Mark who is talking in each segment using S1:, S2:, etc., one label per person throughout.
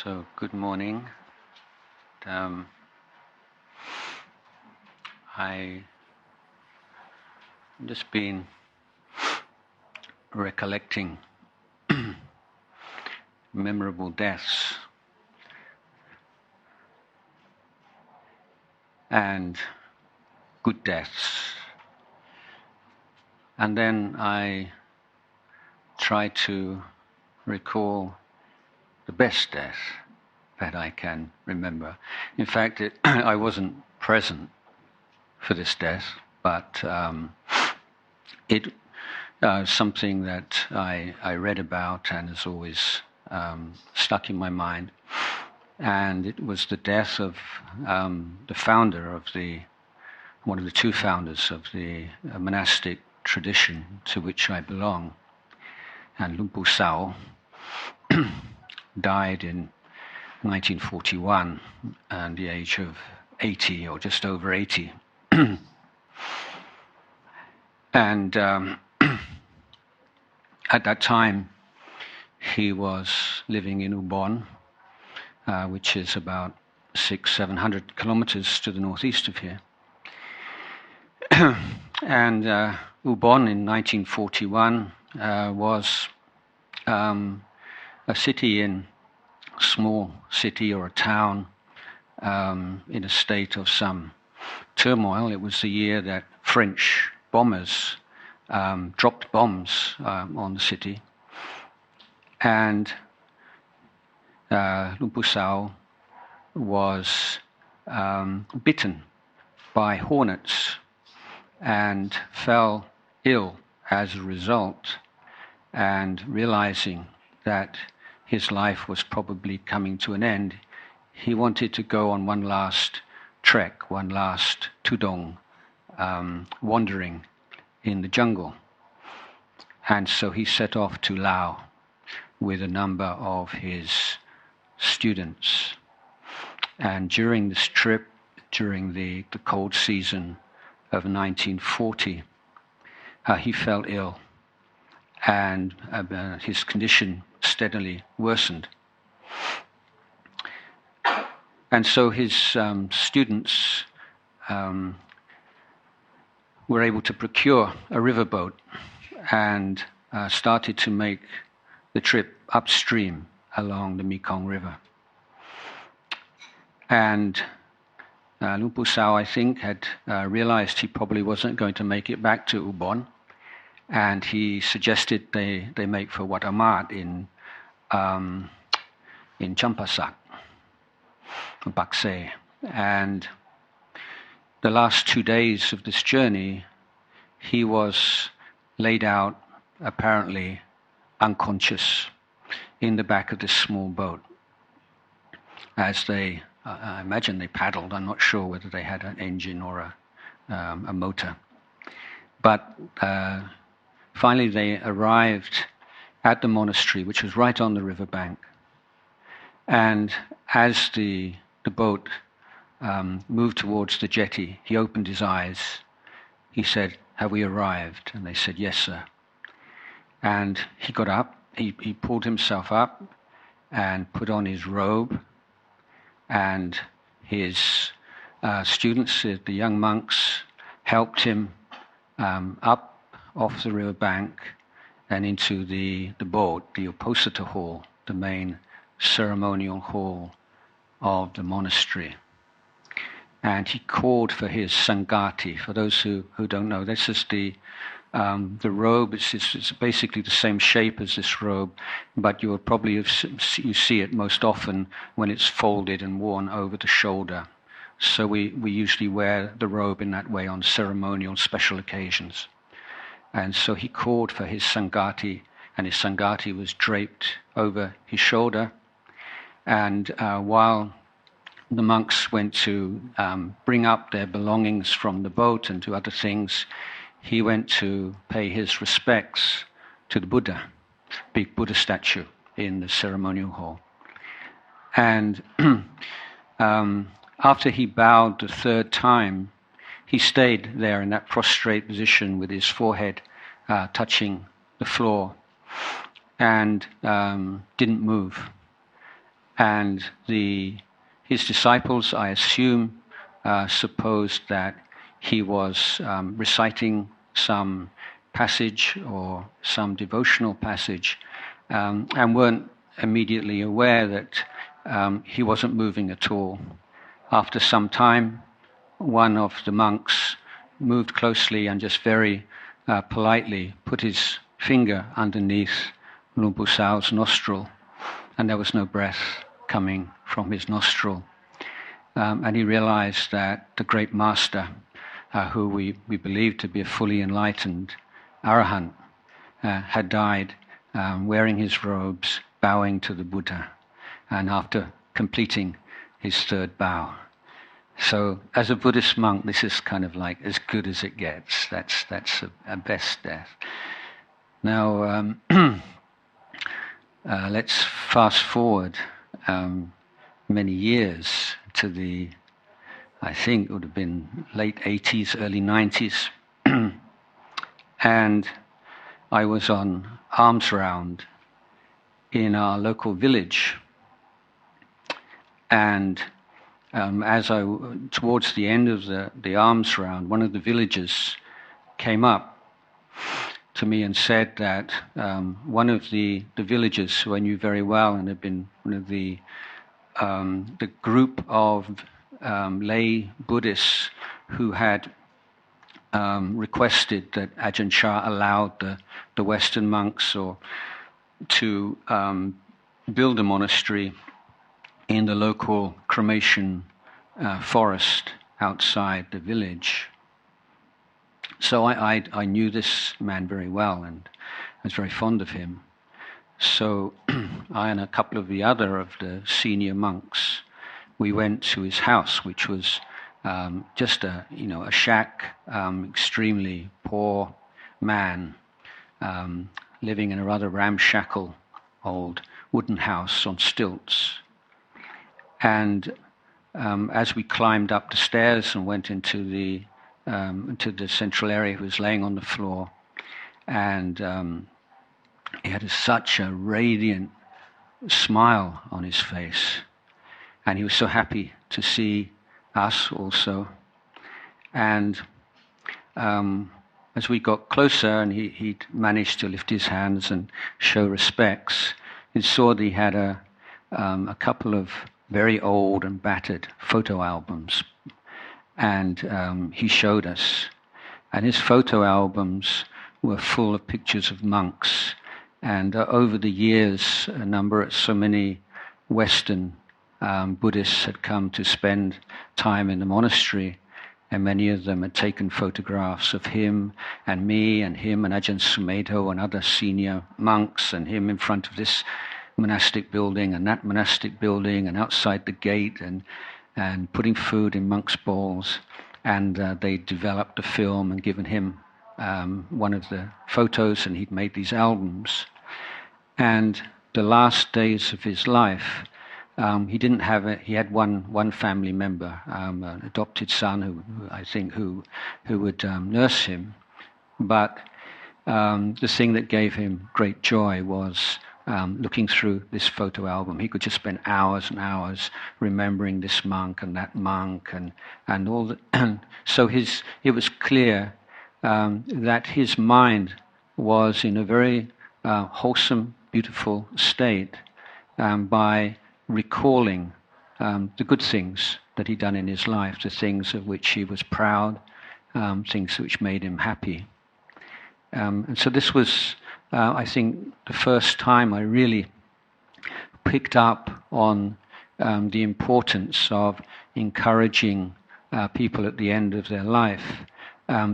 S1: So good morning. I just been recollecting memorable deaths and good deaths, and then I try to recall the best death that I can remember. In fact, I wasn't present for this death, but it something that I read about and has always stuck in my mind. And it was the death of the founder of one of the two founders of the monastic tradition to which I belong, and Lumpu Sao died in 1941 at the age of 80 or just over 80. And at that time he was living in Ubon, which is about 600-700 kilometers to the northeast of here. And Ubon in 1941 was a small city or a town in a state of some turmoil. It was the year that French bombers dropped bombs on the city, and Lumpu Sao was bitten by hornets and fell ill as a result, and realizing that his life was probably coming to an end, he wanted to go on one last trek, one last tudong, wandering in the jungle. And so he set off to Laos with a number of his students. And during this trip, during the cold season of 1940, he fell ill, and his condition steadily worsened. And so his students were able to procure a riverboat and started to make the trip upstream along the Mekong River. And Lumpu Sao, I think, had realized he probably wasn't going to make it back to Ubon, and he suggested they make for Wat Amat in Champasak, Bakse. And the last 2 days of this journey, he was laid out, apparently unconscious, in the back of this small boat. As I imagine they paddled. I'm not sure whether they had an engine or a motor. But finally they arrived at the monastery, which was right on the riverbank. And as the boat moved towards the jetty, he opened his eyes. He said, "Have we arrived?" And they said, "Yes, sir." And he got up, he pulled himself up and put on his robe, and his students, the young monks, helped him up off the riverbank and into the boat, the Uposatha hall, the main ceremonial hall of the monastery. And he called for his sangati. For those who don't know, this is the robe. It's basically the same shape as this robe, but you see it most often when it's folded and worn over the shoulder. So we usually wear the robe in that way on ceremonial special occasions. And so he called for his sangati, and his sangati was draped over his shoulder. And while the monks went to bring up their belongings from the boat and do other things, he went to pay his respects to the Buddha, big Buddha statue in the ceremonial hall. And after he bowed the third time, he stayed there in that prostrate position with his forehead touching the floor and didn't move. And his disciples, I assume, supposed that he was reciting some passage or some devotional passage, and weren't immediately aware that he wasn't moving at all. After some time, one of the monks moved closely and just very politely put his finger underneath Luang Pu Sao's nostril, and there was no breath coming from his nostril. And he realized that the great master, who we believe to be a fully enlightened Arahant, had died wearing his robes, bowing to the Buddha, and after completing his third bow. So as a Buddhist monk, this is kind of like as good as it gets. That's a best death. Now, let's fast forward many years to I think it would have been late 80s, early 90s. And I was on alms round in our local village. And towards the end of the alms round, one of the villagers came up to me and said that one of the villagers who I knew very well and had been one of the group of lay Buddhists who had requested that Ajahn Chah allowed the Western monks to build a monastery in the local cremation forest outside the village. So I knew this man very well and I was very fond of him. So I and a couple of the other of the senior monks, we went to his house, which was just a shack, extremely poor man living in a rather ramshackle old wooden house on stilts. And as we climbed up the stairs and went into the central area, he was laying on the floor, and he had such a radiant smile on his face, and he was so happy to see us also. And as we got closer, and he managed to lift his hands and show respects, we saw that he had a couple of very old and battered photo albums, and he showed us. And his photo albums were full of pictures of monks. And over the years, so many Western Buddhists had come to spend time in the monastery, and many of them had taken photographs of him and me and him and Ajahn Sumedho and other senior monks, and him in front of this monastic building and that monastic building and outside the gate, and putting food in monks' bowls. And they developed a film and given him one of the photos, and he'd made these albums. And the last days of his life, he didn't have he had one family member, an adopted son who would nurse him. But the thing that gave him great joy was looking through this photo album. He could just spend hours and hours remembering this monk and that monk and all that. And so it was clear that his mind was in a very wholesome, beautiful state by recalling the good things that he'd done in his life, the things of which he was proud, things which made him happy. And so this was, I think, the first time I really picked up on the importance of encouraging people at the end of their life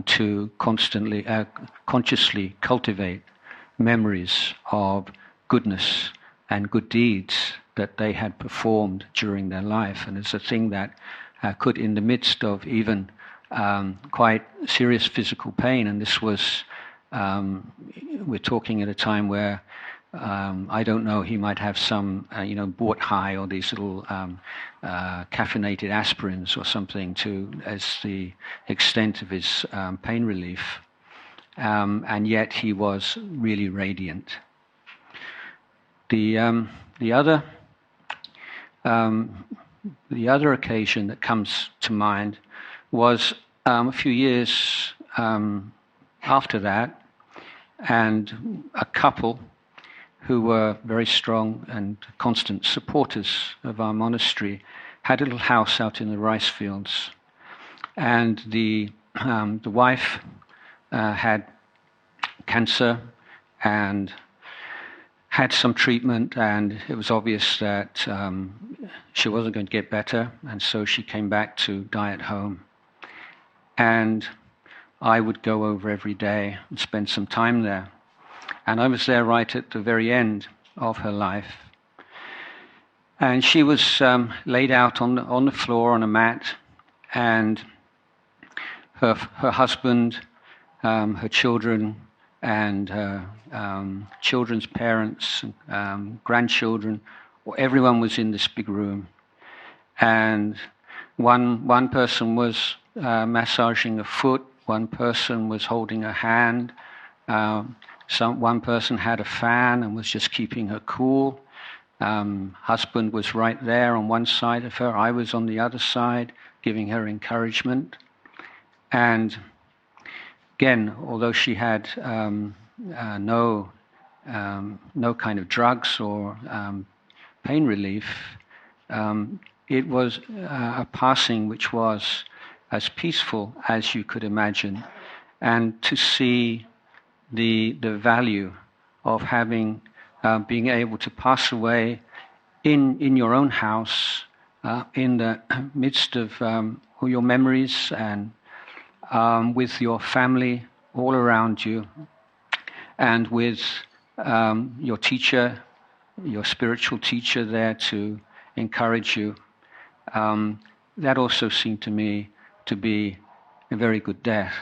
S1: to consciously cultivate memories of goodness and good deeds that they had performed during their life. And it's a thing that could, in the midst of even quite serious physical pain, and this was, we're talking at a time where, I don't know, he might have some, Bort High or these little caffeinated aspirins or something as the extent of his pain relief. And yet he was really radiant. The other the other occasion that comes to mind was a few years after that, and a couple who were very strong and constant supporters of our monastery had a little house out in the rice fields, and the wife had cancer and had some treatment, and it was obvious that she wasn't going to get better, and so she came back to die at home. And I would go over every day and spend some time there. And I was there right at the very end of her life. And she was laid out on the floor on a mat, and her husband, her children, and her children's parents, grandchildren, everyone was in this big room. And one person was massaging a foot, one person was holding a hand, one person had a fan and was just keeping her cool. Husband was right there on one side of her, I was on the other side, giving her encouragement. And again, although she had no kind of drugs or pain relief, it was a passing which was as peaceful as you could imagine, and to see the value of having being able to pass away in your own house, in the midst of all your memories, and with your family all around you, and with your teacher, your spiritual teacher there to encourage you. That also seemed to me to be a very good death.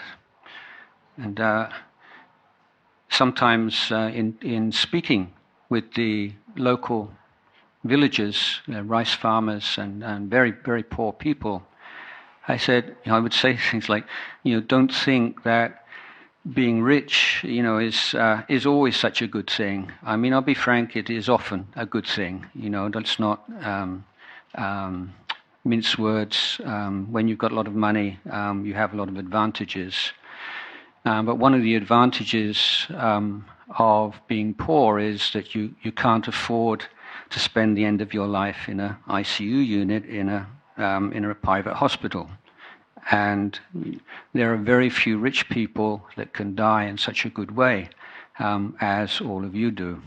S1: And sometimes in speaking with the local villagers, rice farmers and very, very poor people, I would say things like, don't think that being rich, is always such a good thing. I mean, I'll be frank, it is often a good thing. Let's not mince words. When you've got a lot of money, you have a lot of advantages. But one of the advantages of being poor is that you can't afford to spend the end of your life in an ICU unit in a private hospital. And there are very few rich people that can die in such a good way, as all of you do.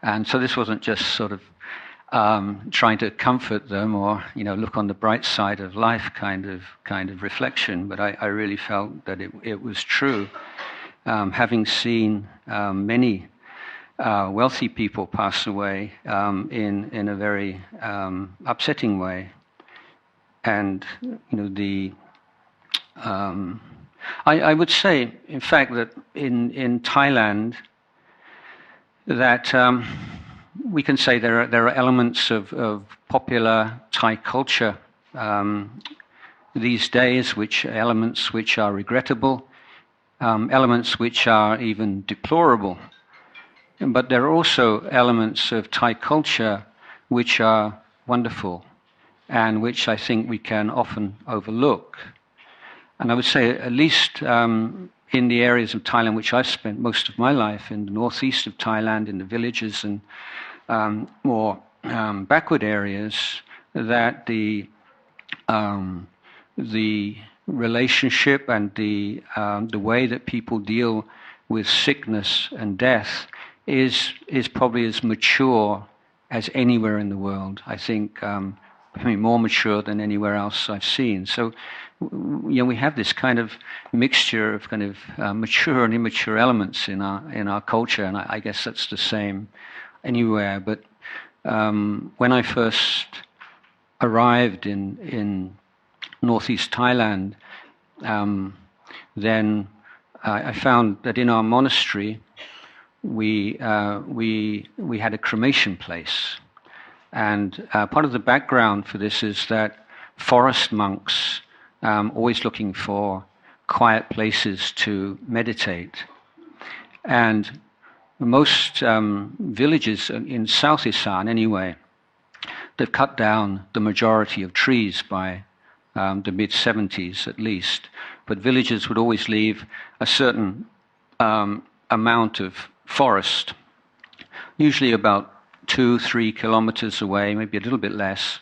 S1: And so this wasn't just sort of trying to comfort them or look on the bright side of life kind of reflection, but I really felt that it was true, having seen many wealthy people pass away in a very upsetting way. And I would say, in fact, that in Thailand, that we can say there are elements of popular Thai culture these days, elements which are regrettable, elements which are even deplorable. But there are also elements of Thai culture which are wonderful, and which I think we can often overlook. And I would say, at least in the areas of Thailand which I've spent most of my life, in the northeast of Thailand, in the villages and more backward areas, that the relationship and the way that people deal with sickness and death is probably as mature as anywhere in the world. I think more mature than anywhere else I've seen. So, we have this kind of mixture of kind of mature and immature elements in our culture, and I guess that's the same anywhere. But when I first arrived in northeast Thailand, then I found that in our monastery we had a cremation place. And part of the background for this is that forest monks always looking for quiet places to meditate. And most villages in South Isan anyway, they've cut down the majority of trees by the mid-70s at least, but villagers would always leave a certain amount of forest, usually about 2-3 kilometers away, maybe a little bit less,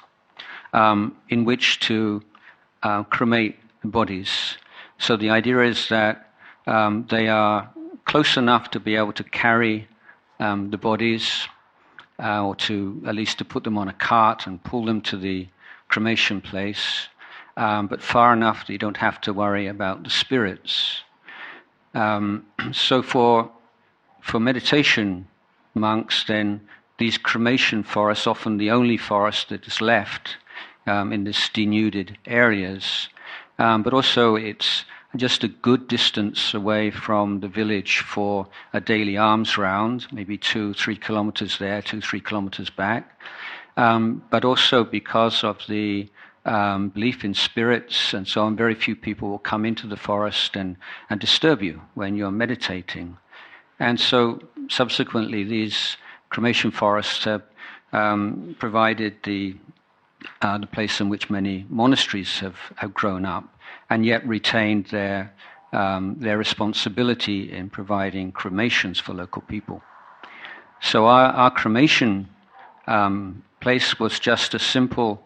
S1: in which to cremate bodies. So the idea is that they are close enough to be able to carry the bodies, or to at least to put them on a cart and pull them to the cremation place, but far enough that you don't have to worry about the spirits. So for meditation monks, then these cremation forests, often the only forest that is left in these denuded areas, but also it's just a good distance away from the village for a daily alms round, maybe 2-3 kilometers there, 2-3 kilometers back, but also because of the belief in spirits and so on, very few people will come into the forest and disturb you when you're meditating. And so subsequently these cremation forests have provided the place in which many monasteries have grown up, and yet retained their responsibility in providing cremations for local people. So our cremation place was just a simple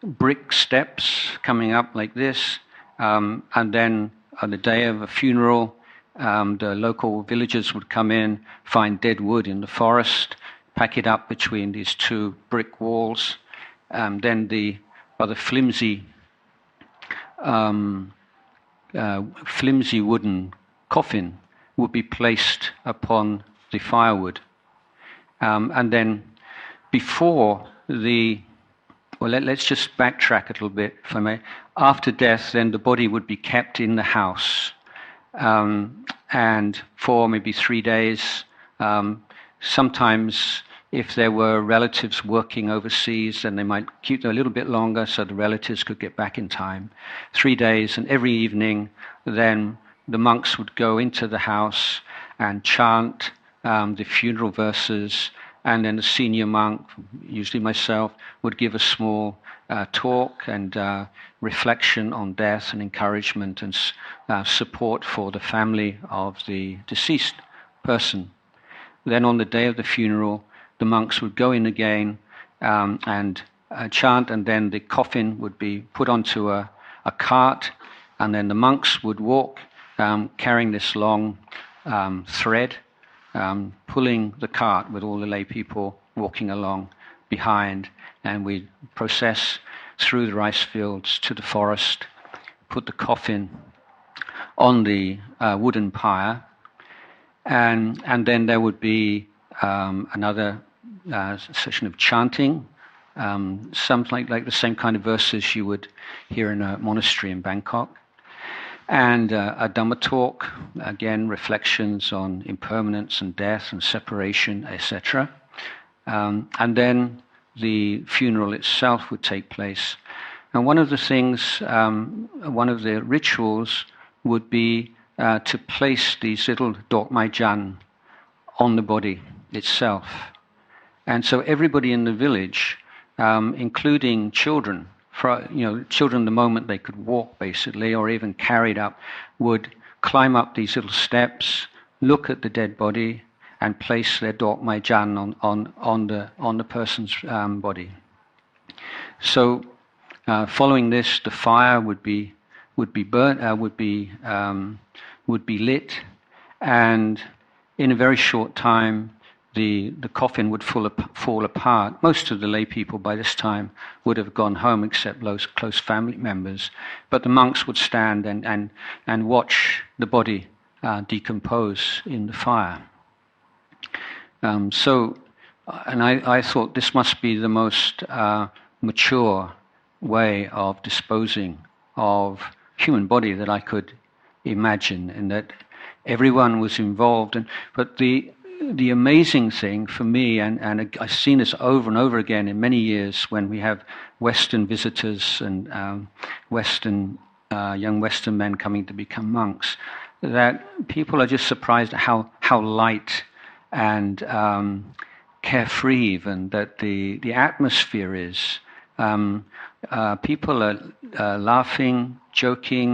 S1: brick steps coming up like this, and then on the day of a funeral, the local villagers would come in, find dead wood in the forest, pack it up between these two brick walls, then the rather flimsy wooden coffin would be placed upon the firewood. And then before let's just backtrack a little bit, if I may. After death, then the body would be kept in the house, and for maybe 3 days. Sometimes, if there were relatives working overseas, then they might keep them a little bit longer so the relatives could get back in time. 3 days, and every evening, then the monks would go into the house and chant the funeral verses, and then the senior monk, usually myself, would give a small talk and reflection on death and encouragement and support for the family of the deceased person. Then on the day of the funeral, the monks would go in again and chant, and then the coffin would be put onto a cart, and then the monks would walk carrying this long thread, pulling the cart with all the lay people walking along behind, and we'd process through the rice fields to the forest, put the coffin on the wooden pyre, and then there would be another session of chanting, something like the same kind of verses you would hear in a monastery in Bangkok, and a Dhamma talk, again reflections on impermanence and death and separation, etc. And then the funeral itself would take place. And one of the things, one of the rituals would be to place these little dok mai jan on the body itself. And so everybody in the village, including children, children the moment they could walk basically, or even carried up, would climb up these little steps, look at the dead body, and place their dok mai jan on the person's body. So, following this, the fire would be burnt, would be lit, and in a very short time, the coffin would fall apart. Most of the lay people by this time would have gone home, except those close family members. But the monks would stand and watch the body decompose in the fire. I thought this must be the most mature way of disposing of human body that I could imagine, and that everyone was involved. But the amazing thing for me, and I've seen this over and over again in many years when we have Western visitors and young Western men coming to become monks, that people are just surprised at how light and carefree even that the atmosphere is. People are laughing, joking.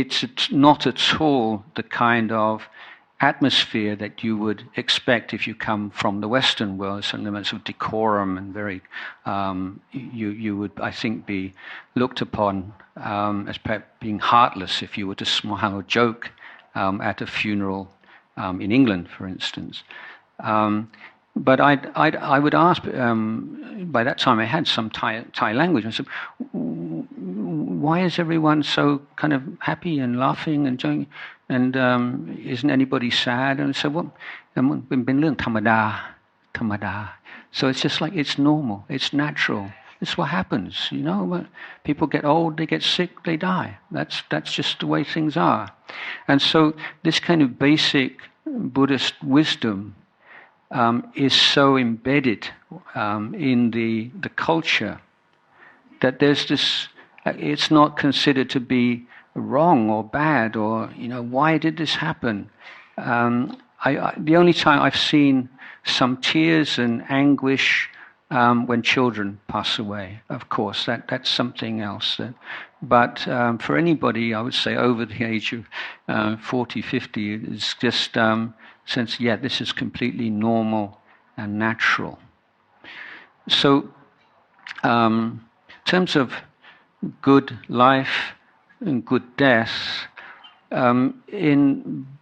S1: It's not at all the kind of atmosphere that you would expect if you come from the Western world, some elements of decorum and very, you would, I think, be looked upon as perhaps being heartless if you were to smile or joke at a funeral in England, for instance. But I would ask, by that time I had some Thai language, I said, why is everyone so kind of happy and laughing and joking? And isn't anybody sad? And I said, well, it's beenเรื่องธรรมดา. So it's just like, it's normal, it's natural. It's what happens, you know. People get old, they get sick, they die. That's just the way things are. And so this kind of basic Buddhist wisdom is so embedded in the culture that there's this. It's not considered to be wrong or bad or, you know, why did this happen? The only time I've seen some tears and anguish when children pass away, of course, that's something else. But for anybody, I would say over the age of 40, 50, it's just since, yeah, this is completely normal and natural. So in terms of good life and good death, from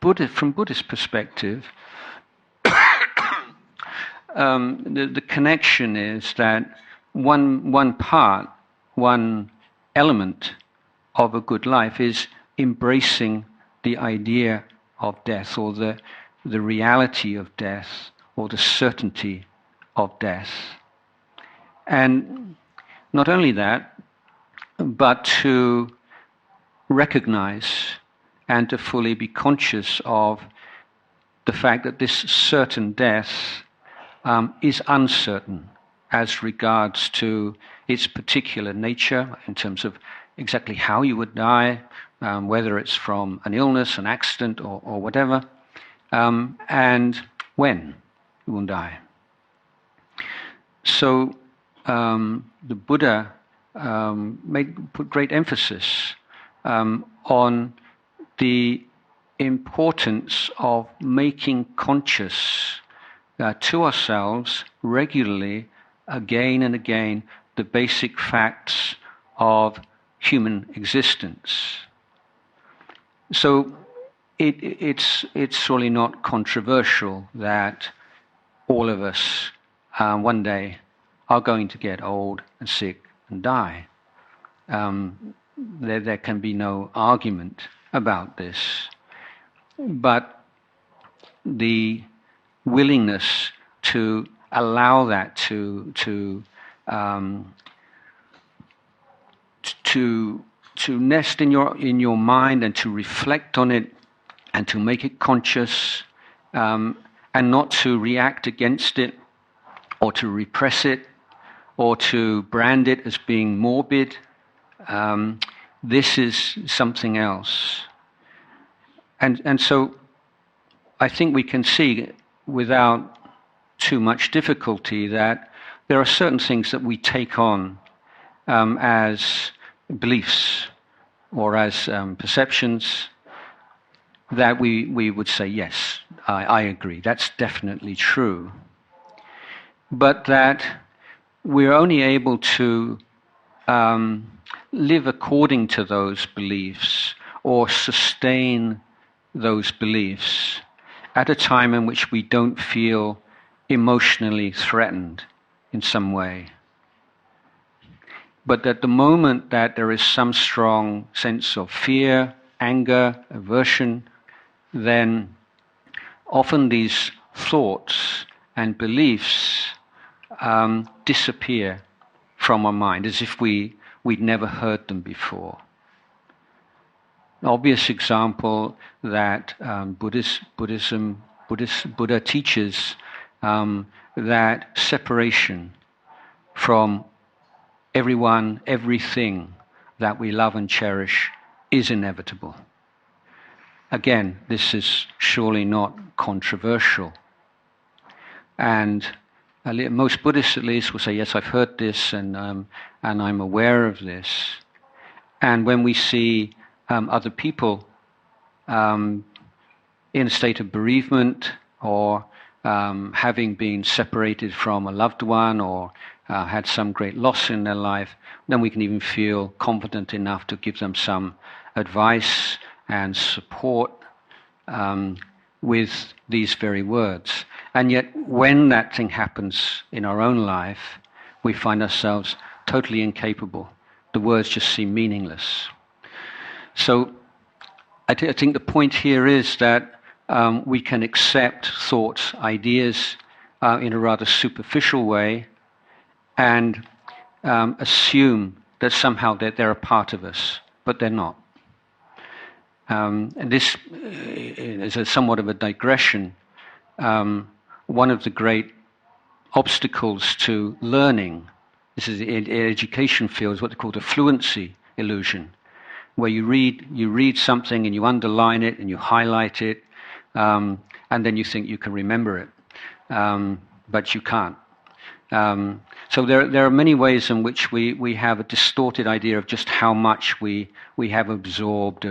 S1: Buddhist perspective, the connection is that one element of a good life is embracing the idea of death, or the reality of death, or the certainty of death. And not only that, but to recognize and to fully be conscious of the fact that this certain death is uncertain as regards to its particular nature, in terms of exactly how you would die, whether it's from an illness, an accident, or whatever, and when you will die. So the Buddha put great emphasis on the importance of making conscious to ourselves regularly, again and again, the basic facts of human existence. So it's really not controversial that all of us one day are going to get old and sick and die. There can be no argument about this. But the willingness to allow that to nest in your mind and to reflect on it and to make it conscious, and not to react against it or to repress it or to brand it as being morbid. This is something else. And so I think we can see without too much difficulty that there are certain things that we take on as beliefs or as perceptions that we would say, yes, I agree, that's definitely true. But that we're only able to live according to those beliefs or sustain those beliefs at a time in which we don't feel emotionally threatened in some way. But at the moment that there is some strong sense of fear, anger, aversion, then often these thoughts and beliefs disappear from our mind as if we'd never heard them before. An obvious example that Buddha teaches that separation from everyone, everything that we love and cherish is inevitable. Again, this is surely not controversial. And most Buddhists, at least, will say, yes, I've heard this, and I'm aware of this. And when we see other people in a state of bereavement, or having been separated from a loved one, or had some great loss in their life, then we can even feel confident enough to give them some advice and support with these very words. And yet, when that thing happens in our own life, we find ourselves totally incapable. The words just seem meaningless. So I think the point here is that we can accept thoughts, ideas in a rather superficial way, and assume that somehow they're a part of us, but they're not. And this is somewhat of a digression. One of the great obstacles to learning, this is in education field, is what they call the fluency illusion, where you read something and you underline it and you highlight it, and then you think you can remember it, but you can't. So there are many ways in which we have a distorted idea of just how much we have absorbed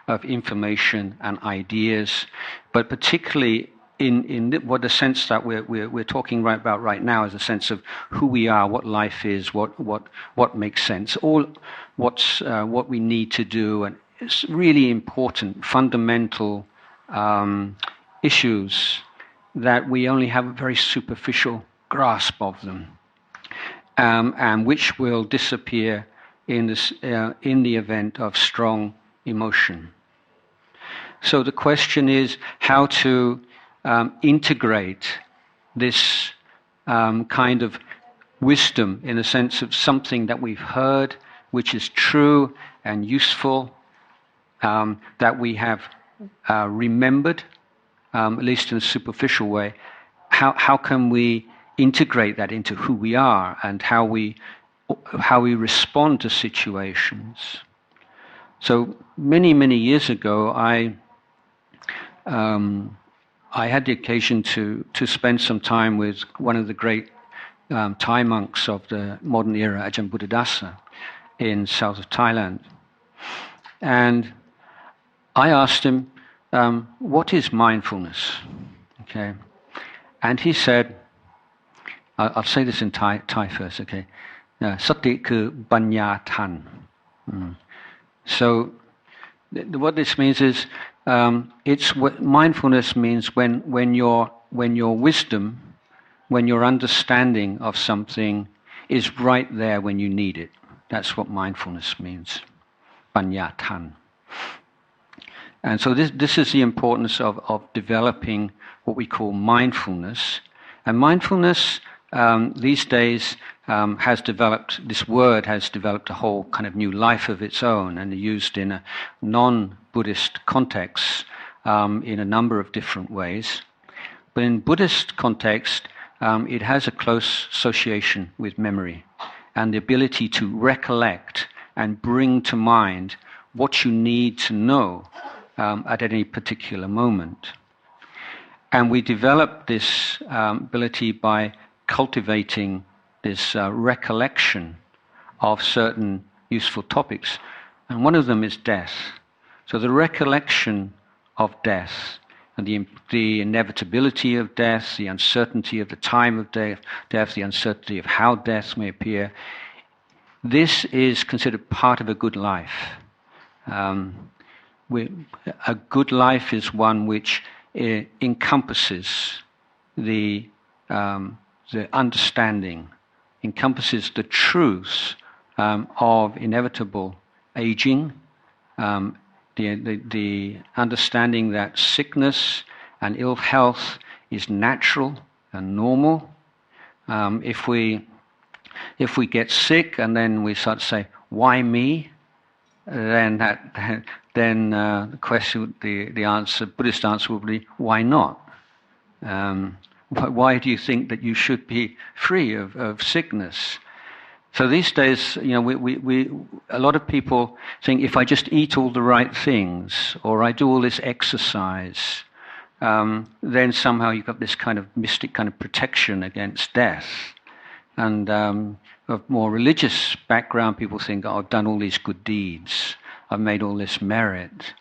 S1: of information and ideas, but particularly in what the sense that we're talking about right now is a sense of who we are, what life is, what makes sense, all what we need to do, and it's really important, fundamental issues that we only have a very superficial grasp of them, and which will disappear in the event of strong emotion. So the question is how to integrate this kind of wisdom in the sense of something that we've heard, which is true and useful, that we have remembered, at least in a superficial way. How can we integrate that into who we are and how we respond to situations? So many years ago, I had the occasion to spend some time with one of the great Thai monks of the modern era, Ajahn Buddhadasa, in south of Thailand. And I asked him, what is mindfulness? Okay. And he said, I'll say this in Thai first, okay. Sati ku banya tan. So what this means is, it's what mindfulness means when your wisdom, when your understanding of something is right there when you need it. That's what mindfulness means. Banya tan. And so this is the importance of developing what we call mindfulness. And mindfulness these days has developed, this word has developed a whole kind of new life of its own, and used in a non-Buddhist context in a number of different ways. But in Buddhist context, it has a close association with memory and the ability to recollect and bring to mind what you need to know at any particular moment. And we develop this ability by cultivating this recollection of certain useful topics. And one of them is death. So the recollection of death and the inevitability of death, the uncertainty of the time of death, the uncertainty of how death may appear, this is considered part of a good life. A good life is one which encompasses the understanding, encompasses the truths of inevitable aging, the understanding that sickness and ill health is natural and normal. If we get sick and then we start to say, "Why me?" then the question, the answer, Buddhist answer would be, "Why not? Why do you think that you should be free of sickness?" So these days, we a lot of people think if I just eat all the right things, or I do all this exercise, then somehow you've got this kind of mystic kind of protection against death. And of more religious background, people think, oh, I've done all these good deeds, I've made all this merit.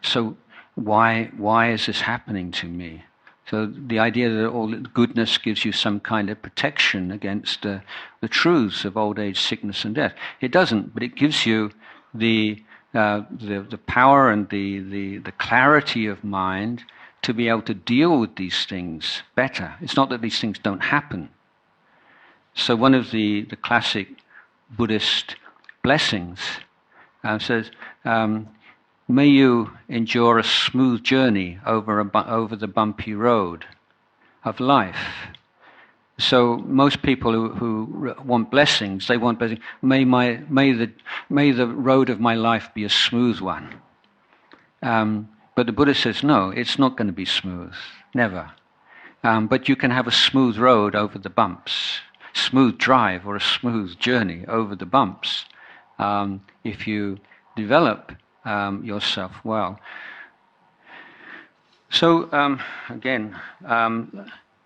S1: So why is this happening to me? So the idea that all goodness gives you some kind of protection against the truths of old age, sickness, and death. It doesn't, but it gives you the power and the clarity of mind to be able to deal with these things better. It's not that these things don't happen. So one of the classic Buddhist blessings says, may you endure a smooth journey over the bumpy road of life. So most people who want blessings, they want blessings. May the road of my life be a smooth one. But the Buddha says, no, it's not going to be smooth, never. But you can have a smooth road over the bumps, smooth drive or a smooth journey over the bumps, if you develop yourself well. So again,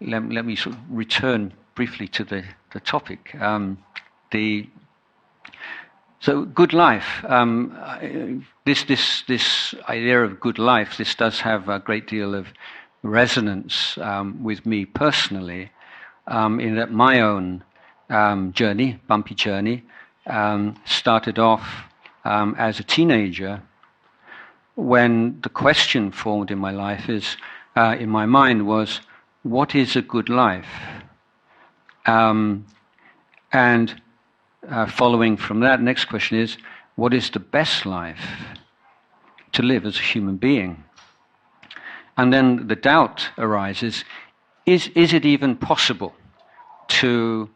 S1: let me sort of return briefly to the topic. So good life. This idea of good life, this does have a great deal of resonance with me personally, in that my own journey, bumpy journey, started off as a teenager, when the question formed in my life in my mind was, what is a good life? And following from that, next question is, what is the best life to live as a human being? And then the doubt arises, is it even possible to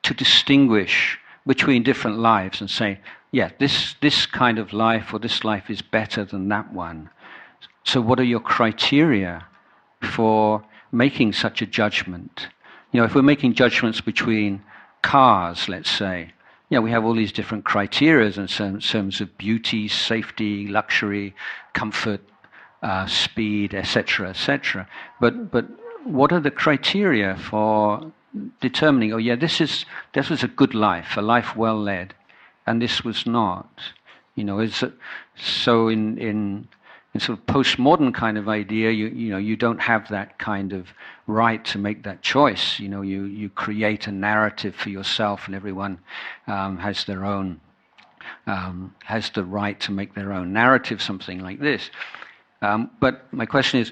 S1: distinguish between different lives and say, yeah, this kind of life or this life is better than that one? So what are your criteria for making such a judgment? If we're making judgments between cars, let's say, we have all these different criteria in terms of beauty, safety, luxury, comfort, speed, etc., etc. But what are the criteria for determining, this was a good life, a life well led, and this was not? So in sort of postmodern kind of idea, you don't have that kind of right to make that choice. You create a narrative for yourself, and everyone has their own has the right to make their own narrative, something like this. But my question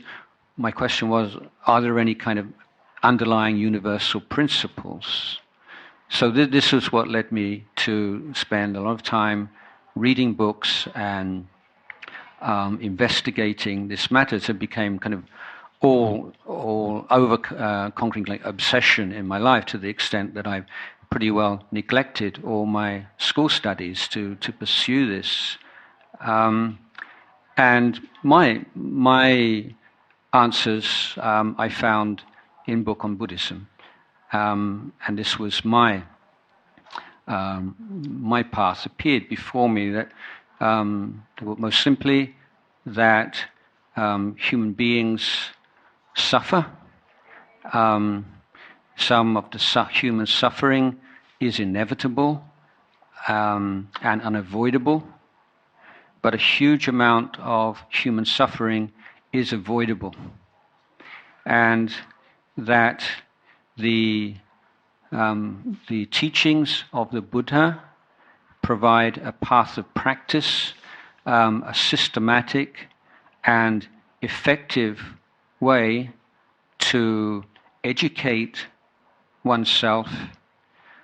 S1: was, are there any kind of underlying universal principles? So this is what led me to spend a lot of time reading books and investigating this matter. So it became kind of all over conquering like obsession in my life, to the extent that I pretty well neglected all my school studies to pursue this. And my answers I found in book on Buddhism, and this was my path appeared before me. That most simply, that human beings suffer. Some of the human suffering is inevitable and unavoidable, but a huge amount of human suffering is avoidable, and that the teachings of the Buddha provide a path of practice, a systematic and effective way to educate oneself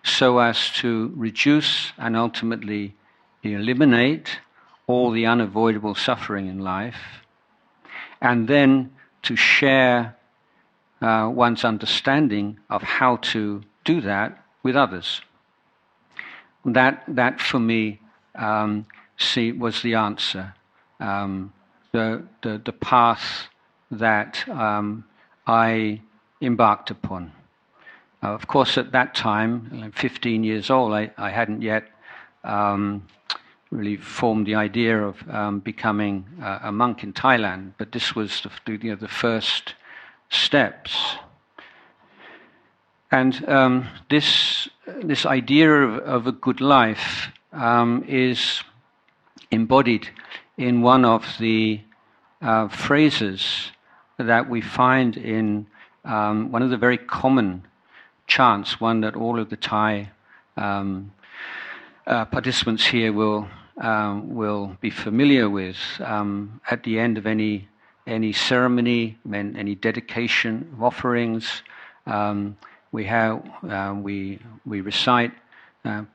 S1: so as to reduce and ultimately eliminate all the unavoidable suffering in life, and then to share one's understanding of how to do that with others. That for me was the answer, the path that I embarked upon. Of course, at that time, 15 years old, I hadn't yet really formed the idea of becoming a monk in Thailand, but this was the first steps. And this idea of a good life is embodied in one of the phrases that we find in one of the very common chants, one that all of the Thai participants here will be familiar with at the end of any ceremony, any dedication of offerings. We recite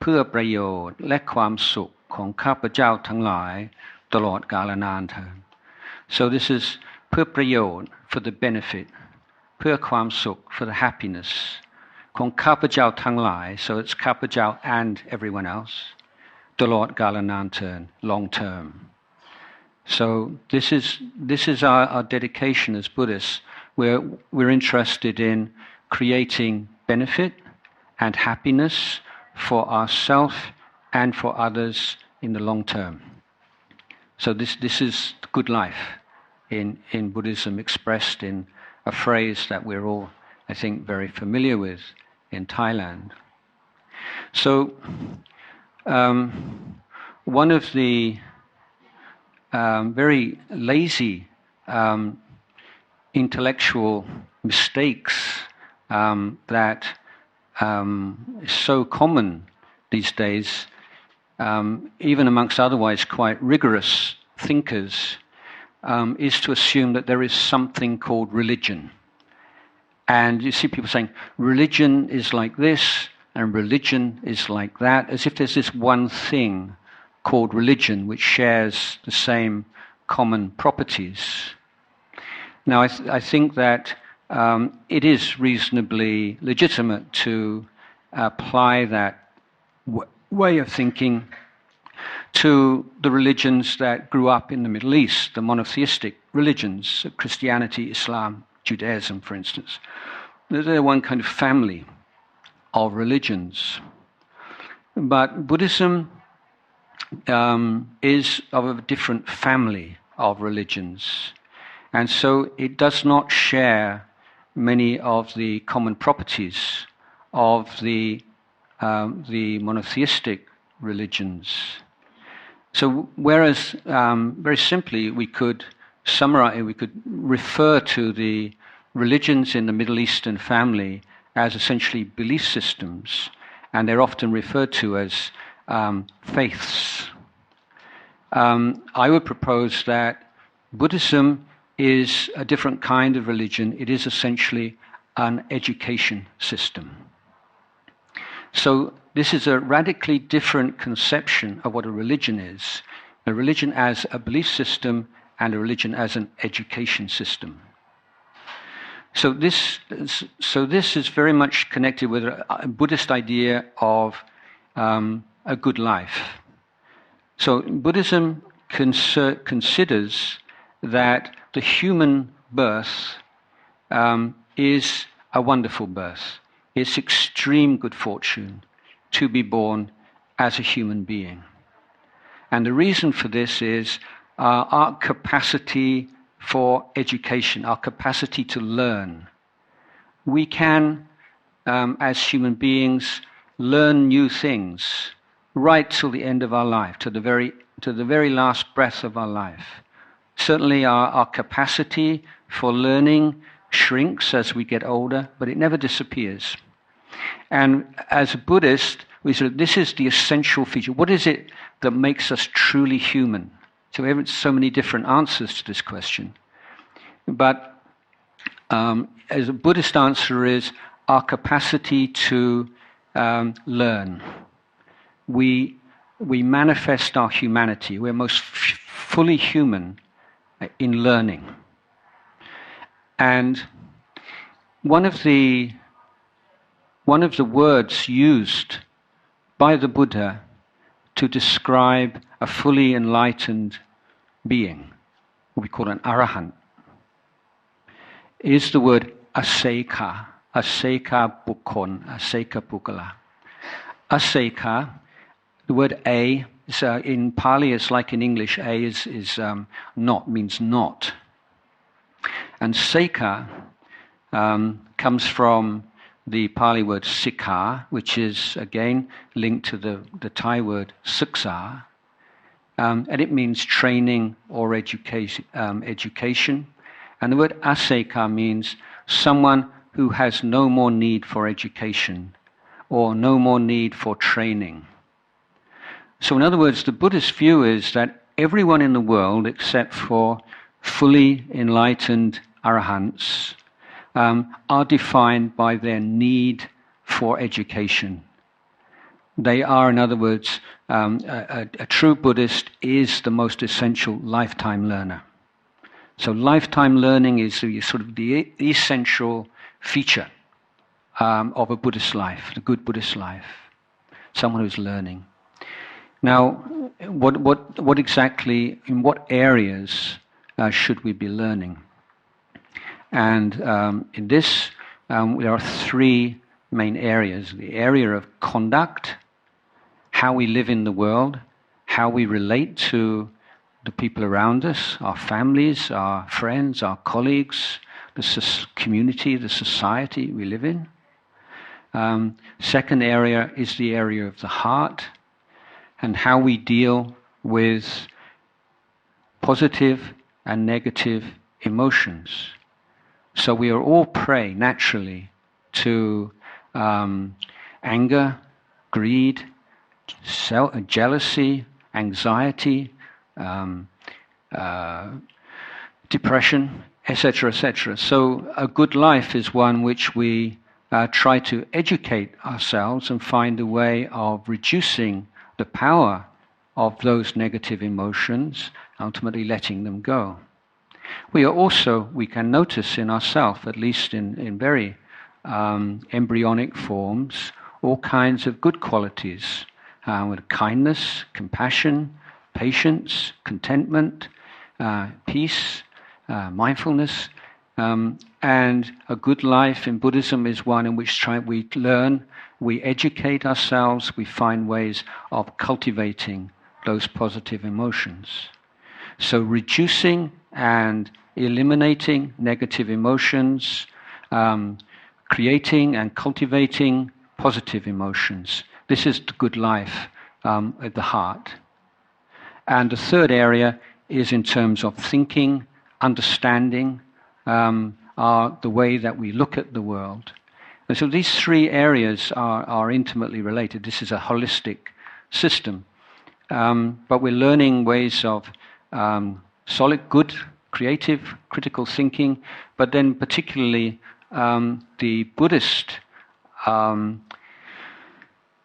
S1: เพื่อประโยชน์และความสุขของข้าพเจ้าทั้งหลายตลอดกาลนานเทอญ So this is เพื่อประโยชน์ for the benefit เพื่อความสุข for the happiness ของข้าพเจ้าทั้งหลาย so it's ข้าพเจ้า and everyone else ตลอดกาลนานเทอญ long term. So this is our dedication as Buddhists. We're interested in creating benefit and happiness for ourselves and for others in the long term. So this is good life in Buddhism, expressed in a phrase that we're all, I think, very familiar with in Thailand. So one of the very lazy intellectual mistakes that is so common these days, even amongst otherwise quite rigorous thinkers, is to assume that there is something called religion. And you see people saying, religion is like this, and religion is like that, as if there's this one thing called religion which shares the same common properties. Now I think that it is reasonably legitimate to apply that way of thinking to the religions that grew up in the Middle East, the monotheistic religions, Christianity, Islam, Judaism, for instance. They're one kind of family of religions. But Buddhism is of a different family of religions. And so it does not share many of the common properties of the monotheistic religions. So whereas very simply we could summarize, we could refer to the religions in the Middle Eastern family as essentially belief systems, and they're often referred to as faiths. I would propose that Buddhism is a different kind of religion. It is essentially an education system. So this is a radically different conception of what a religion is. A religion as a belief system and a religion as an education system. So this is very much connected with a Buddhist idea of a good life. So Buddhism considers that the human birth is a wonderful birth. It's extreme good fortune to be born as a human being. And the reason for this is our capacity for education, our capacity to learn. We can, as human beings, learn new things right till the end of our life, to the very last breath of our life. Certainly our capacity for learning shrinks as we get older, but it never disappears. And as a Buddhist, we say this is the essential feature. What is it that makes us truly human? So we have so many different answers to this question. But as a Buddhist answer is our capacity to learn. We manifest our humanity. We're most fully human in learning. And one of the words used by the Buddha to describe a fully enlightened being, what we call an arahant, is the word aseka, aseka bukkon, aseka bukkala. Aseka, the word a So in Pali, it's like in English, a is not, means not. And sekha comes from the Pali word sikha, which is again linked to the Thai word suksa, and it means training or education. And the word asekha means someone who has no more need for education or no more need for training. So in other words, the Buddhist view is that everyone in the world, except for fully enlightened arahants, are defined by their need for education. They are, in other words, a true Buddhist is the most essential lifetime learner. So lifetime learning is sort of the essential feature of a Buddhist life, the good Buddhist life. Someone who's learning. Now, what exactly, in what areas should we be learning? And in this, there are three main areas. The area of conduct, how we live in the world, how we relate to the people around us, our families, our friends, our colleagues, the community, the society we live in. Second area is the area of the heart, and how we deal with positive and negative emotions. So we are all prey, naturally, to anger, greed, jealousy, anxiety, depression, etc., etc. So a good life is one which we try to educate ourselves and find a way of reducing the power of those negative emotions, ultimately letting them go. We can notice in ourselves, at least in very embryonic forms, all kinds of good qualities, with kindness, compassion, patience, contentment, peace, mindfulness, and a good life in Buddhism is one in which we learn, we educate ourselves, we find ways of cultivating those positive emotions. So reducing and eliminating negative emotions, creating and cultivating positive emotions. This is the good life at the heart. And the third area is in terms of thinking, understanding, are the way that we look at the world. And so these three areas are intimately related. This is a holistic system. But we're learning ways of solid, good, creative, critical thinking, but then particularly the Buddhist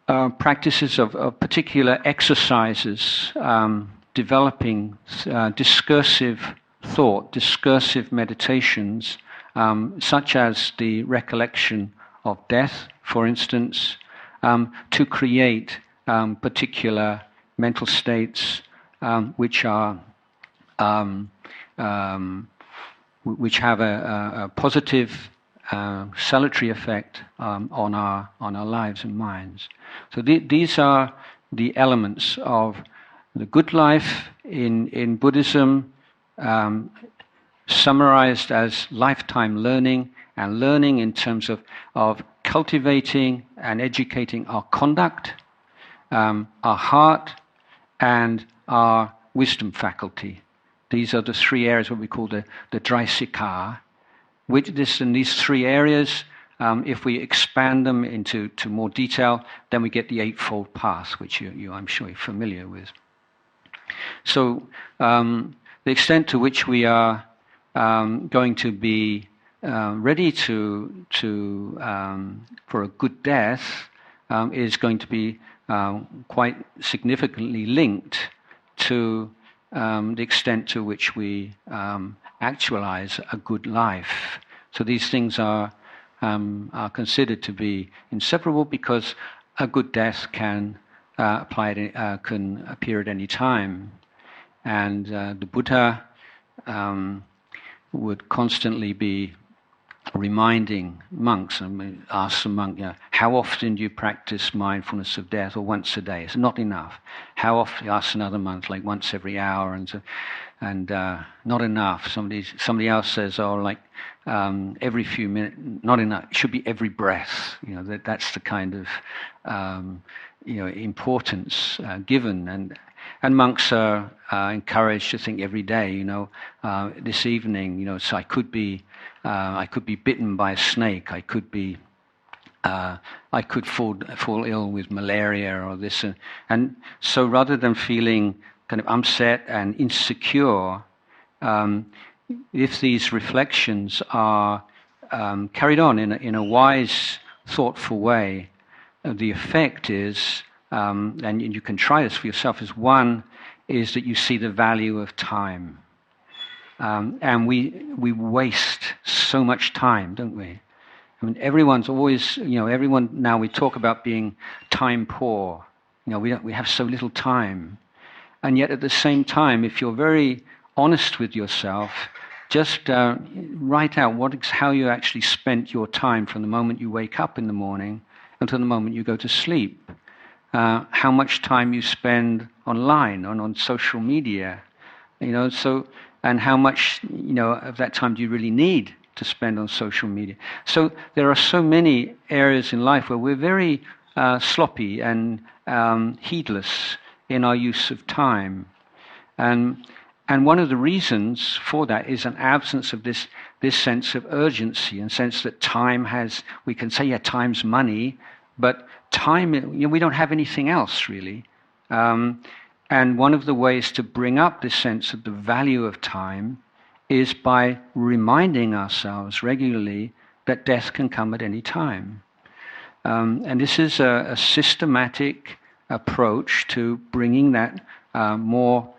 S1: practices of particular exercises, developing discursive thought, discursive meditations, such as the recollection of death, for instance, to create particular mental states which have a positive salutary effect on our lives and minds. So these are the elements of the good life in Buddhism, summarized as lifetime learning, and learning in terms of cultivating and educating our conduct, our heart, and our wisdom faculty. These are the three areas what we call the Dreisikha. In these three areas, if we expand them into more detail, then we get the Eightfold Path, which you I'm sure you're familiar with. So the extent to which we are going to be ready for a good death is going to be quite significantly linked to the extent to which we actualize a good life. So these things are considered to be inseparable, because a good death can appear at any time, and the Buddha would constantly be reminding monks, and we ask the monk, how often do you practice mindfulness of death, or once a day? It's not enough. How often? You ask another monk, like once every hour, and not enough. Somebody else says, every few minutes, not enough. It should be every breath. That's the kind of importance given, and monks are encouraged to think every day. This evening, so I could be bitten by a snake. I could fall ill with malaria or this, and so rather than feeling kind of upset and insecure, if these reflections are carried on in a wise, thoughtful way, the effect is, and you can try this for yourself, is that you see the value of time. And we waste so much time, don't we? I mean, everyone's always, everyone now, we talk about being time poor. We have so little time. And yet at the same time, if you're very honest with yourself, just write out how you actually spent your time from the moment you wake up in the morning until the moment you go to sleep. How much time you spend online, on social media, and how much, of that time do you really need to spend on social media? So there are so many areas in life where we're very sloppy and heedless in our use of time. And one of the reasons for that is an absence of this sense of urgency, and sense that time has, we can say, time's money, but time, we don't have anything else really. And one of the ways to bring up this sense of the value of time is by reminding ourselves regularly that death can come at any time. And this is a systematic approach to bringing that more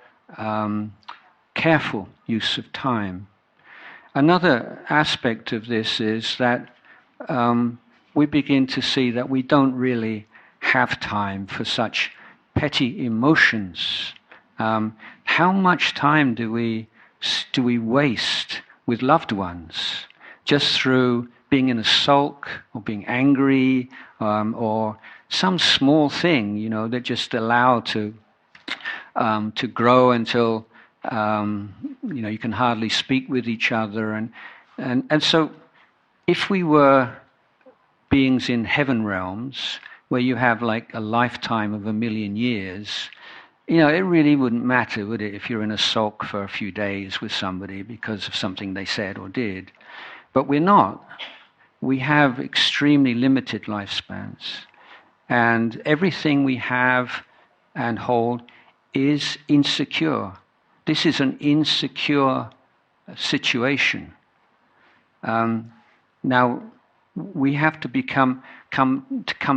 S1: careful use of time. Another aspect of this is that we begin to see that we don't really have time for such petty emotions. How much time do we waste with loved ones just through being in a sulk or being angry, or some small thing, that just allow to grow until you can hardly speak with each other, and so if we were beings in heaven realms where you have like a lifetime of 1,000,000 years, it really wouldn't matter, would it, if you're in a sulk for a few days with somebody because of something they said or did. But we're not. We have extremely limited lifespans. And everything we have and hold is insecure. This is an insecure situation. Now, we have to come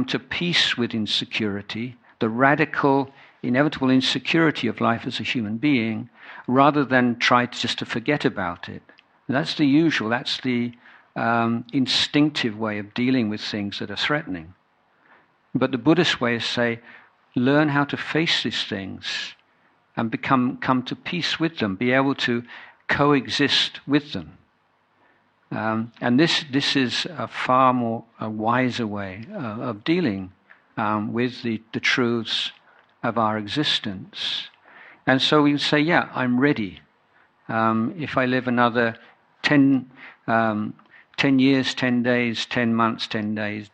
S1: to peace with insecurity, the radical, inevitable insecurity of life as a human being, rather than try just to forget about it. That's the usual, that's the instinctive way of dealing with things that are threatening. But the Buddhist way is say, learn how to face these things and come to peace with them, be able to coexist with them. And this is a far more wiser way of dealing with the truths of our existence. And so we say, I'm ready. If I live another 10 years, 10 days, 10 months, 10 days,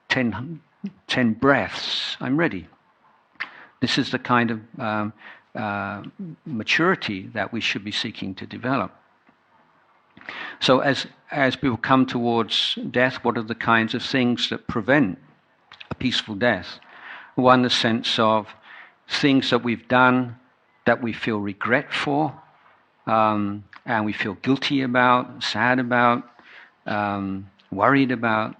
S1: 10 breaths, I'm ready. This is the kind of maturity that we should be seeking to develop. So as people come towards death, what are the kinds of things that prevent a peaceful death? One, the sense of things that we've done that we feel regret for, and we feel guilty about, sad about, worried about.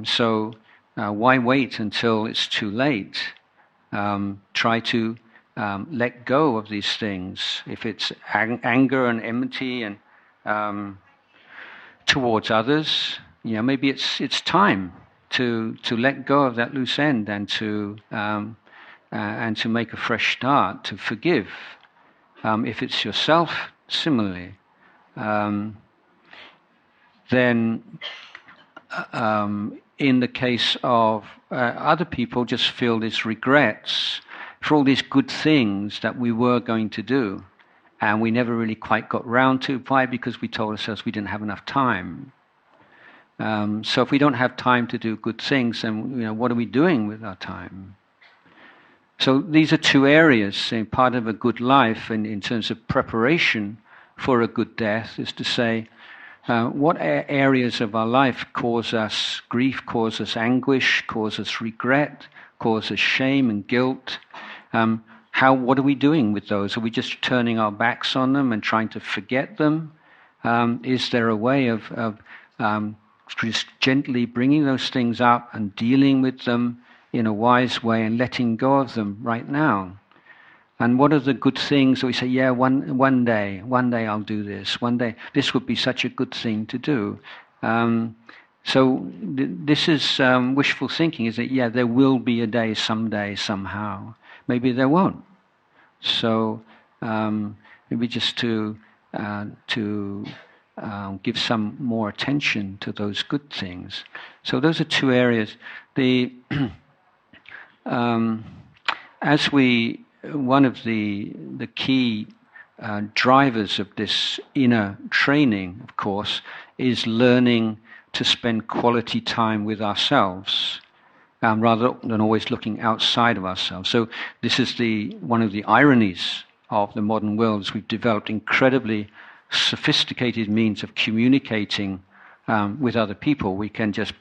S1: So why wait until it's too late? Try to let go of these things. If it's anger and enmity and towards others, maybe it's time to let go of that loose end and to make a fresh start, to forgive. If it's yourself, similarly. then in the case of other people, just feel these regrets for all these good things that we were going to do, and we never really quite got round to. Why? Because we told ourselves we didn't have enough time. So if we don't have time to do good things, then what are we doing with our time? So these are two areas. Part of a good life, and in terms of preparation for a good death, is to say, what areas of our life cause us grief, cause us anguish, cause us regret, cause us shame and guilt? What are we doing with those? Are we just turning our backs on them and trying to forget them? Is there a way of just gently bringing those things up and dealing with them in a wise way and letting go of them right now? And what are the good things that we say, yeah, one day I'll do this. One day, this would be such a good thing to do. So this is wishful thinking, is that, yeah, there will be a day someday, somehow. Maybe there won't. So maybe just to give some more attention to those good things. So those are two areas. One of the key drivers of this inner training, of course, is learning to spend quality time with ourselves, rather than always looking outside of ourselves. So this is one of the ironies of the modern world, is we've developed incredibly sophisticated means of communicating with other people. We can just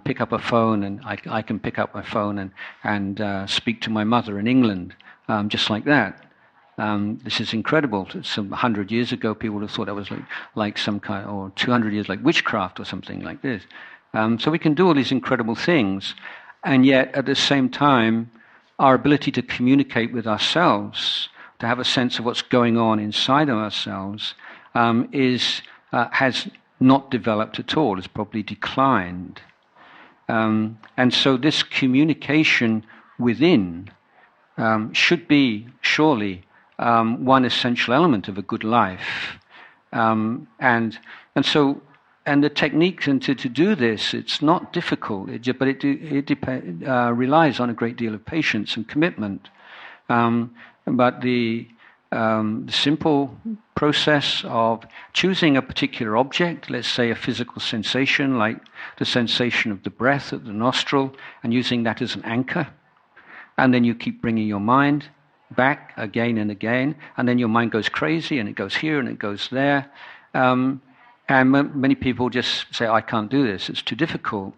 S1: pick up a phone, and I can pick up my phone and speak to my mother in England, just like that. This is incredible. Some 100 years ago, people would have thought that was like some kind, or 200 years, like witchcraft or something like this. So we can do all these incredible things, and yet at the same time, our ability to communicate with ourselves, to have a sense of what's going on inside of ourselves, has not developed at all. It's probably declined. And so this communication within should be surely one essential element of a good life. And the techniques to do this, it's not difficult, but it relies on a great deal of patience and commitment. But the simple process of choosing a particular object, let's say a physical sensation like the sensation of the breath at the nostril, and using that as an anchor, and then you keep bringing your mind back again and again, and then your mind goes crazy and it goes here and it goes there. And many people just say, I can't do this, it's too difficult.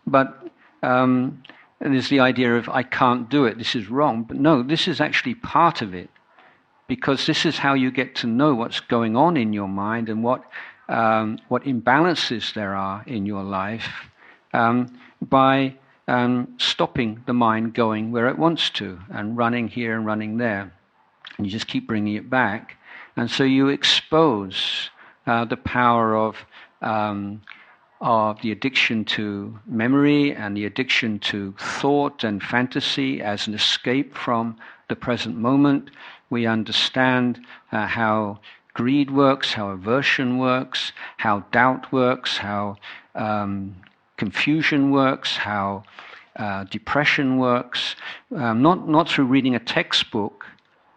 S1: But there's the idea of, I can't do it, this is wrong. But no, this is actually part of it, because this is how you get to know what's going on in your mind and what imbalances there are in your life, by stopping the mind going where it wants to and running here and running there. And you just keep bringing it back. And so you expose the power of the addiction to memory and the addiction to thought and fantasy as an escape from the present moment. We understand how greed works, how aversion works, how doubt works, how confusion works, how depression works, not through reading a textbook,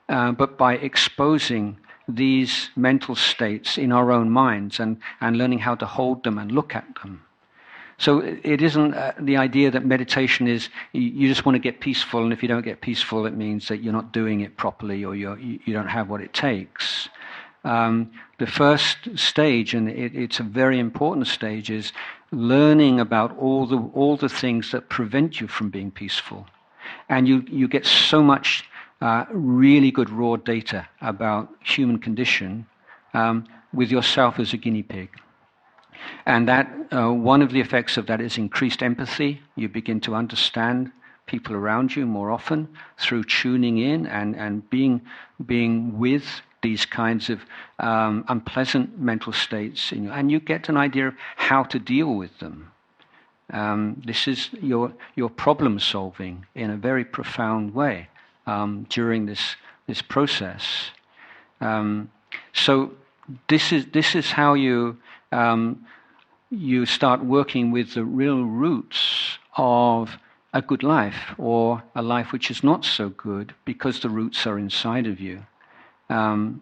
S1: but by exposing these mental states in our own minds and learning how to hold them and look at them. So it isn't the idea that meditation is you just want to get peaceful, and if you don't get peaceful, it means that you're not doing it properly, or you don't have what it takes. The first stage, and it's a very important stage, is learning about all the things that prevent you from being peaceful. And you get so much really good raw data about human condition with yourself as a guinea pig. And that one of the effects of that is increased empathy. You begin to understand people around you more often through tuning in and being with these kinds of unpleasant mental states, and you get an idea of how to deal with them. This is your problem solving in a very profound way during this process. So this is how you you start working with the real roots of a good life or a life which is not so good, because the roots are inside of you. And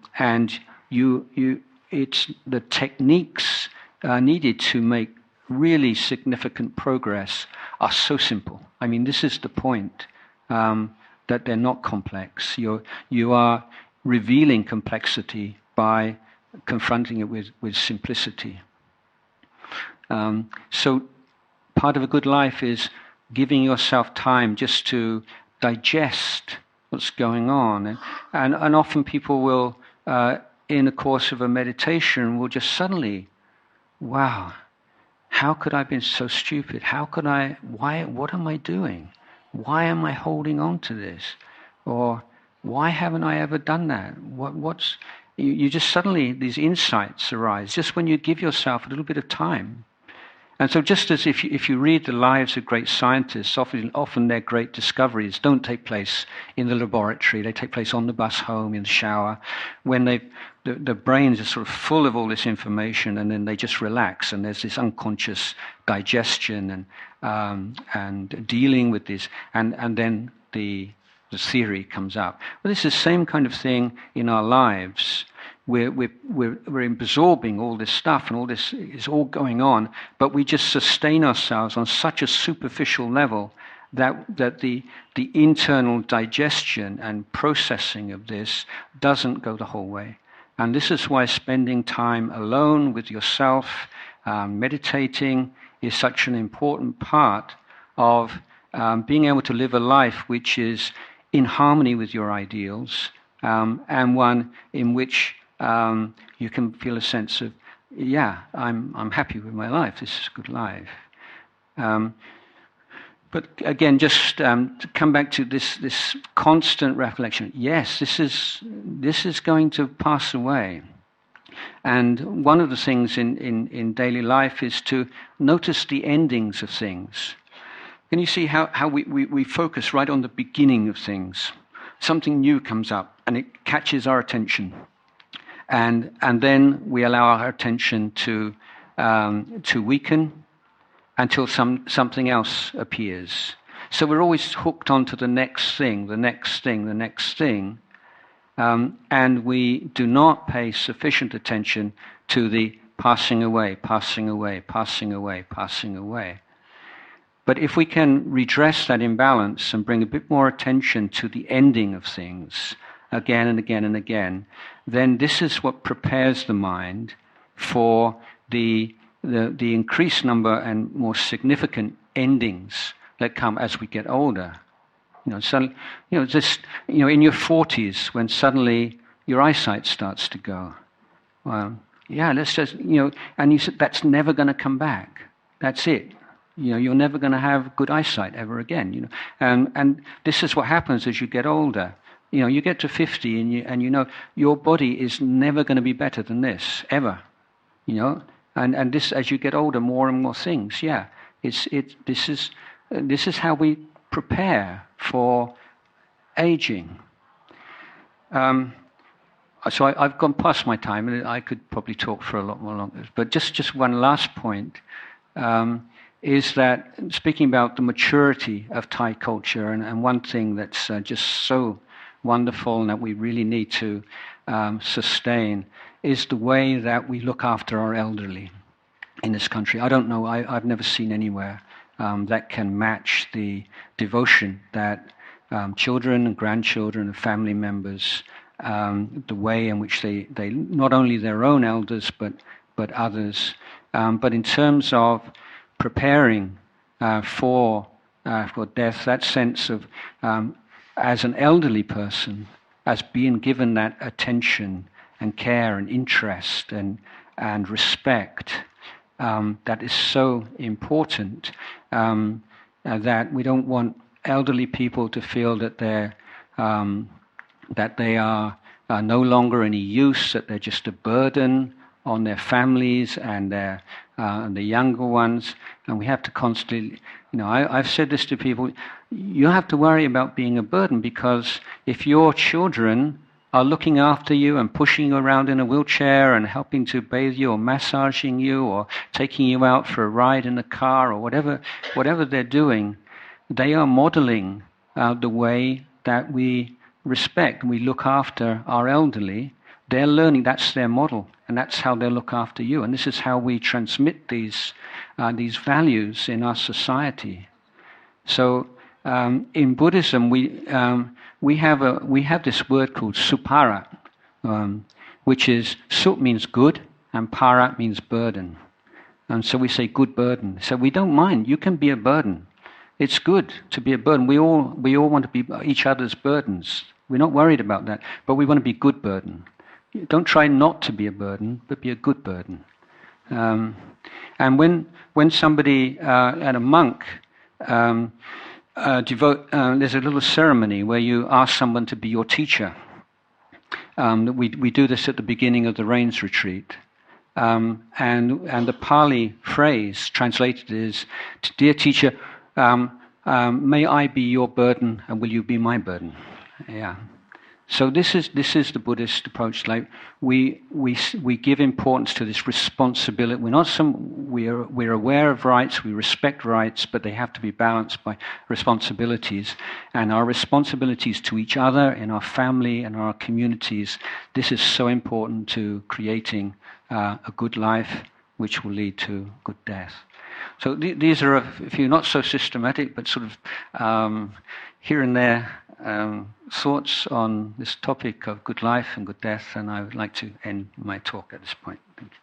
S1: it's the techniques needed to make really significant progress are so simple. I mean, this is the point, that they're not complex. You are revealing complexity by confronting it with simplicity. So part of a good life is giving yourself time just to digest what's going on. And often people will, in the course of a meditation, will just suddenly, wow, how could I have been so stupid? What am I doing? Why am I holding on to this? Or why haven't I ever done that? You just suddenly, these insights arise just when you give yourself a little bit of time. And so just as if you read the lives of great scientists, often their great discoveries don't take place in the laboratory. They take place on the bus home, in the shower, when the brains are sort of full of all this information, and then they just relax, and there's this unconscious digestion and dealing with this, and then the theory comes up. Well, this is the same kind of thing in our lives. We're absorbing all this stuff, and all this is all going on, but we just sustain ourselves on such a superficial level that the internal digestion and processing of this doesn't go the whole way. And this is why spending time alone with yourself, meditating, is such an important part of being able to live a life which is in harmony with your ideals, and one in which you can feel a sense of, yeah, I'm happy with my life. This is a good life. But again, just to come back to this constant reflection. Yes, this is going to pass away. And one of the things in daily life is to notice the endings of things. Can you see how we focus right on the beginning of things? Something new comes up and it catches our attention. And then we allow our attention to weaken until something else appears. So we're always hooked onto the next thing, the next thing, the next thing, and we do not pay sufficient attention to the passing away, passing away, passing away, passing away. But if we can redress that imbalance and bring a bit more attention to the ending of things, again and again and again, then this is what prepares the mind for the increased number and more significant endings that come as we get older. In your 40s, when suddenly your eyesight starts to go. Well, yeah, let's just, and you said that's never going to come back. That's it. You're never going to have good eyesight ever again. And this is what happens as you get older. You get to 50 and your body is never going to be better than this ever. And this, as you get older, more and more things. Yeah, this is how we prepare for aging. So I've gone past my time, and I could probably talk for a lot more longer. But just one last point is that, speaking about the maturity of Thai culture, and one thing that's just so wonderful and that we really need to sustain is the way that we look after our elderly in this country. I don't know, I've never seen anywhere that can match the devotion that children and grandchildren and family members, the way in which they not only their own elders but others, but in terms of preparing for death, that sense of as an elderly person, as being given that attention and care and interest and respect, that is so important, that we don't want elderly people to feel that they are no longer any use, that they're just a burden on their families and the younger ones. And we have to constantly, I've said this to people, you have to worry about being a burden, because if your children are looking after you and pushing you around in a wheelchair and helping to bathe you or massaging you or taking you out for a ride in the car or whatever they're doing, they are modeling the way that we respect and we look after our elderly. They're learning, that's their model, and that's how they look after you. And this is how we transmit these values in our society. So in Buddhism, we have this word called supara, which is sup means good and para means burden. And so we say good burden. So we don't mind. You can be a burden. It's good to be a burden. We all want to be each other's burdens. We're not worried about that, but we want to be good burden. Don't try not to be a burden, but be a good burden. And when somebody and a monk there's a little ceremony where you ask someone to be your teacher. We do this at the beginning of the Rains retreat. And the Pali phrase translated is, "Dear teacher, may I be your burden and will you be my burden?" Yeah. So this is the Buddhist approach. Like we give importance to this responsibility. We're aware of rights, we respect rights, but they have to be balanced by responsibilities. And our responsibilities to each other, in our family and our communities, this is so important to creating a good life, which will lead to good death. So these are a few not so systematic, but sort of here and there thoughts on this topic of good life and good death, and I would like to end my talk at this point. Thank you.